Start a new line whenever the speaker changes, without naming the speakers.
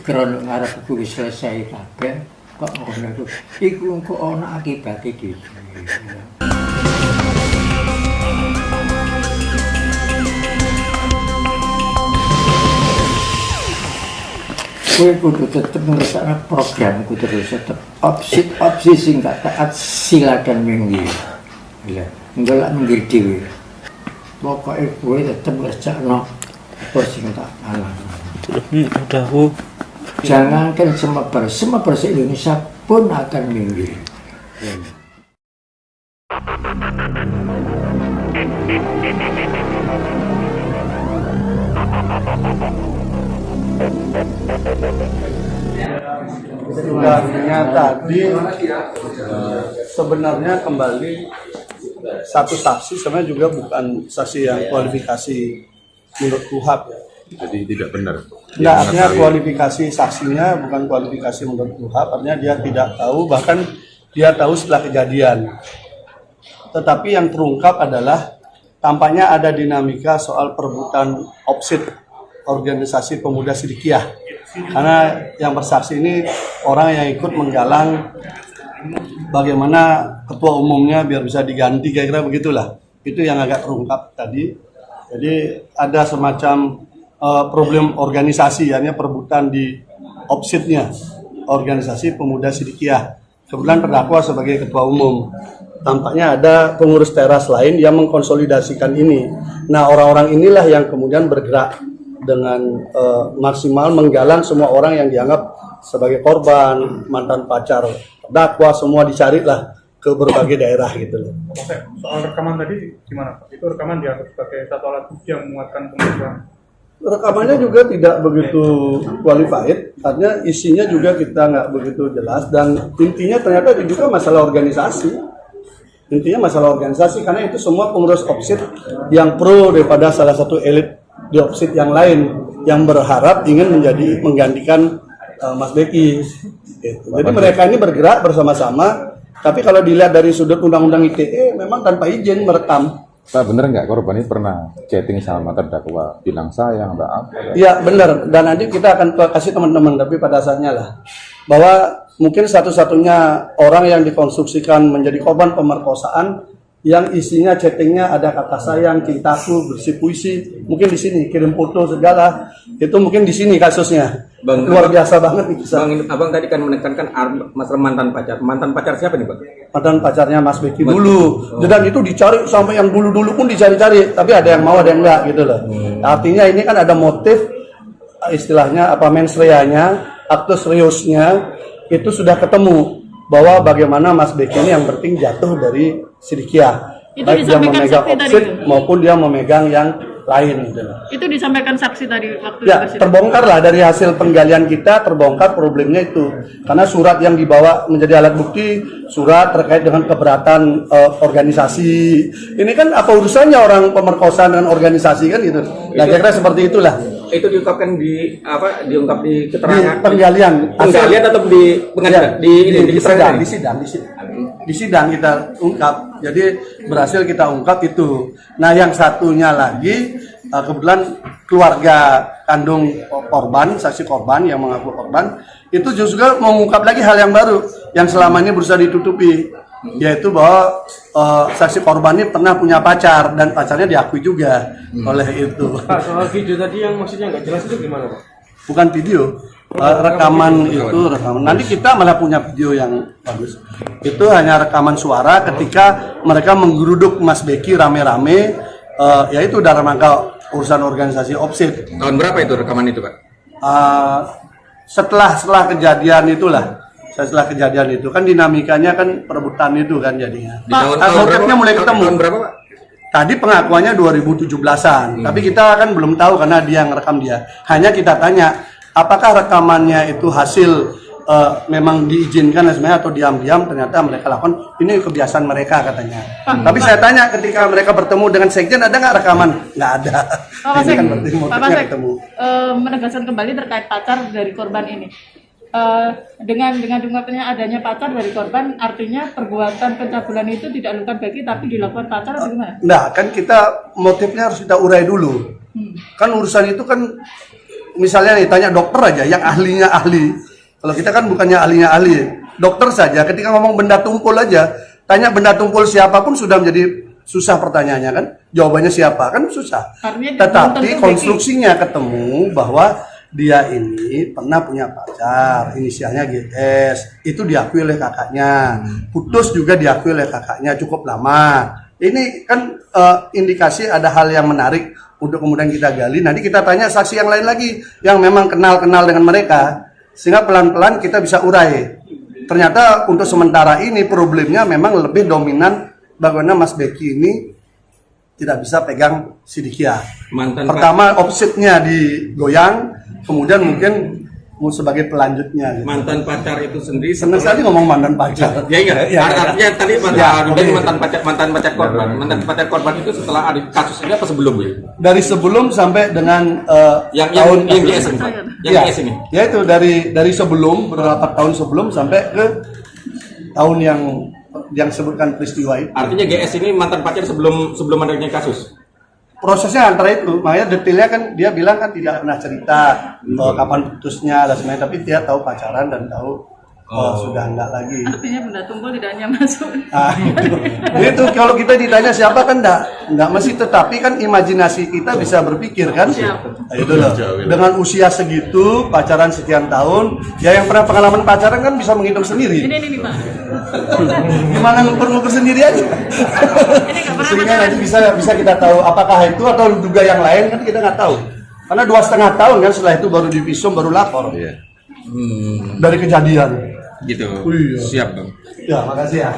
Krono ngarep kuwi selesai kabeh kok ngono iku kok ana akibate dhewe. Kowe kudu tetep ngrasakno programku terus tetep opsi sing gak taat silakan minggu. Lha, ngelak minggir dhewe. Pokoke kowe tetep ngrasakno apa sing tak alang.
Udah, Bu.
Jangankan semebar se-Indonesia pun akan minggir.
Sebenarnya tadi sebenarnya kembali satu saksi sebenarnya juga bukan saksi yang kualifikasi menurut KUHAP.
Jadi tidak benar.
Nah, artinya kualifikasi saksinya bukan kualifikasi menurut KUHAP, artinya dia tidak tahu, bahkan dia tahu setelah kejadian. Tetapi yang terungkap adalah tampaknya ada dinamika soal perebutan opsit organisasi pemuda Sidikiyah. Karena yang bersaksi ini orang yang ikut menggalang bagaimana ketua umumnya biar bisa diganti, kira-kira begitulah. Itu yang agak terungkap tadi. Jadi ada semacam problem organisasi, yakni perebutan di opsitnya organisasi pemuda Sidikiyah. Kebetulan terdakwa sebagai ketua umum. Tampaknya ada pengurus teras lain yang mengkonsolidasikan ini. Nah, orang-orang inilah yang kemudian bergerak dengan maksimal menggalang semua orang yang dianggap sebagai korban, mantan pacar terdakwa, semua dicarilah ke berbagai daerah gitu loh.
Oke, soal rekaman tadi gimana Pak? Itu rekaman dianggap sebagai satu alat bukti yang menguatkan pemeriksaan. Rekamannya
juga tidak begitu qualified, artinya isinya juga kita nggak begitu jelas, dan intinya ternyata juga masalah organisasi. Intinya masalah organisasi, karena itu semua pengurus opsit yang pro daripada salah satu elit di opsit yang lain yang berharap ingin menggantikan Mas Beki. Gitu. Jadi mereka ini bergerak bersama-sama, tapi kalau dilihat dari sudut undang-undang ITE memang tanpa izin merekam.
Pak, bener nggak korban ini pernah chatting sama terdakwa, bilang sayang atau apa?
Iya benar, dan nanti kita akan kasih teman-teman, tapi pada saatnya lah bahwa mungkin satu-satunya orang yang dikonstruksikan menjadi korban pemerkosaan yang isinya chattingnya ada kata sayang, cintaku, bersih puisi, mungkin di sini kirim foto segala, itu mungkin di sini kasusnya.
Bang,
luar biasa banget nih kisah.
Bang, abang tadi kan menekankan masalah mantan pacar. Mantan pacar siapa nih, Bang?
Mantan pacarnya Mas Beki dulu. Dan itu dicari sampai yang dulu-dulu pun dicari-cari, tapi ada yang mau ada yang enggak gitu loh. Artinya ini kan ada motif, istilahnya apa, mens reanya, actus reusnya itu sudah ketemu bahwa bagaimana Mas Beki ini yang penting jatuh dari Sidikiah.
Itu
Baik dia
disampaikan
memegang
saksi tadi
opsit
itu?
maupun dia memegang yang lain gitu loh.
Itu disampaikan saksi tadi waktu
Ya,
di
terbongkar lah dari hasil penggalian kita, terbongkar problemnya itu. Karena surat yang dibawa menjadi alat bukti, surat terkait dengan keberatan organisasi. Ini kan apa urusannya orang pemerkosaan dengan organisasi kan gitu. Nah, kira-kira seperti itulah.
Itu diungkapkan di apa? Diungkap di
Di
keterangan
penggalian.
penggalian atau di pengadilan?
Di
keterangan?
di sidang kita ungkap. Jadi berhasil kita ungkap itu. Nah, yang satunya lagi kebetulan keluarga kandung korban, saksi korban yang mengaku korban, itu juga mengungkap lagi hal yang baru yang selama ini berusaha ditutupi, yaitu bahwa saksi korban ini pernah punya pacar dan pacarnya diakui juga oleh itu.
Pak, soal video tadi yang maksudnya nggak jelas itu gimana, Pak?
Bukan video, rekaman itu rekaman. Nanti kita malah punya video yang bagus. Itu hanya rekaman suara ketika mereka menggeruduk Mas Beki rame-rame, yaitu dalam rangka urusan organisasi opsit.
Tahun berapa itu rekaman itu, Pak?
Setelah kejadian itulah. Setelah kejadian itu kan dinamikanya kan perebutan itu kan jadinya.
Di tahun
Hasilnya mulai ketemu.
Tahun berapa, Pak?
Tadi pengakuannya 2017-an, tapi kita kan belum tahu karena dia yang rekam dia. Hanya kita tanya, apakah rekamannya itu hasil memang diizinkan sebenarnya atau diam-diam ternyata mereka lakukan, ini kebiasaan mereka katanya. Tapi saya tanya ketika mereka bertemu dengan sekjen, ada nggak rekaman? Nggak ada.
Pak
Ini kan
Pasek,
berarti
Pak
motifnya
Pasek,
ketemu.
menegaskan kembali terkait pacar dari korban ini. Dengan diungkapnya adanya pacar dari korban, artinya perbuatan pencabulan itu tidak dilakukan Beki tapi dilakukan pacar atau gimana?
Nah, kan kita motifnya harus kita urai dulu. Kan urusan itu kan misalnya nih tanya dokter aja yang ahlinya ahli. Kalau kita kan bukannya ahlinya ahli. Dokter saja ketika ngomong benda tumpul aja, tanya benda tumpul siapapun sudah menjadi susah pertanyaannya kan. Jawabannya siapa kan susah.
Artinya
Tetapi
belum tentu
konstruksinya ketemu bahwa dia ini pernah punya pacar, inisialnya GS, itu diakui oleh kakaknya, putus juga diakui oleh kakaknya cukup lama. Ini kan indikasi ada hal yang menarik untuk kemudian kita gali. Nanti kita tanya saksi yang lain lagi yang memang kenal-kenal dengan mereka, sehingga pelan-pelan kita bisa urai. Ternyata untuk sementara ini problemnya memang lebih dominan bagaimana Mas Beki ini tidak bisa pegang Sidikiah. Pertama opsitnya digoyang, kemudian mungkin sebagai pelanjutnya. Gitu.
Mantan pacar itu sendiri
Senang sekali ngomong mantan pacar.
Ya enggak.
Ya,
Artinya tadi mantan pacar korban.
Ya.
Mantan pacar korban itu setelah ada kasus ini apa sebelum ya?
Dari sebelum sampai dengan
yang
tahun
GS ini. Yang
ya,
GS ini.
Ya itu dari sebelum beberapa tahun sebelum sampai ke tahun yang sebutkan peristiwa itu.
Artinya GS ini mantan pacar sebelum adanya kasus.
Prosesnya antara itu, makanya detailnya kan dia bilang kan tidak pernah cerita kapan putusnya dan sebagainya, tapi dia tahu pacaran dan tahu sudah enggak lagi.
Artinya benda tumpul tidak hanya masuk.
Itu kalau kita ditanya siapa kan enggak mesti, tetapi kan imajinasi kita bisa berpikir kan. Nah, itu loh. Dengan usia segitu, pacaran sekian tahun, ya yang pernah pengalaman pacaran kan bisa menghitung sendiri.
Ini Pak.
Gimana ngukur-ngukur sendiri aja. Sehingga nanti bisa kita tahu apakah itu atau duga yang lain kan kita nggak tahu. Karena 2,5 tahun kan setelah itu baru divisum baru lapor. Dari kejadian.
Gitu.
Iya.
Siap, Bang.
Ya, makasih ya.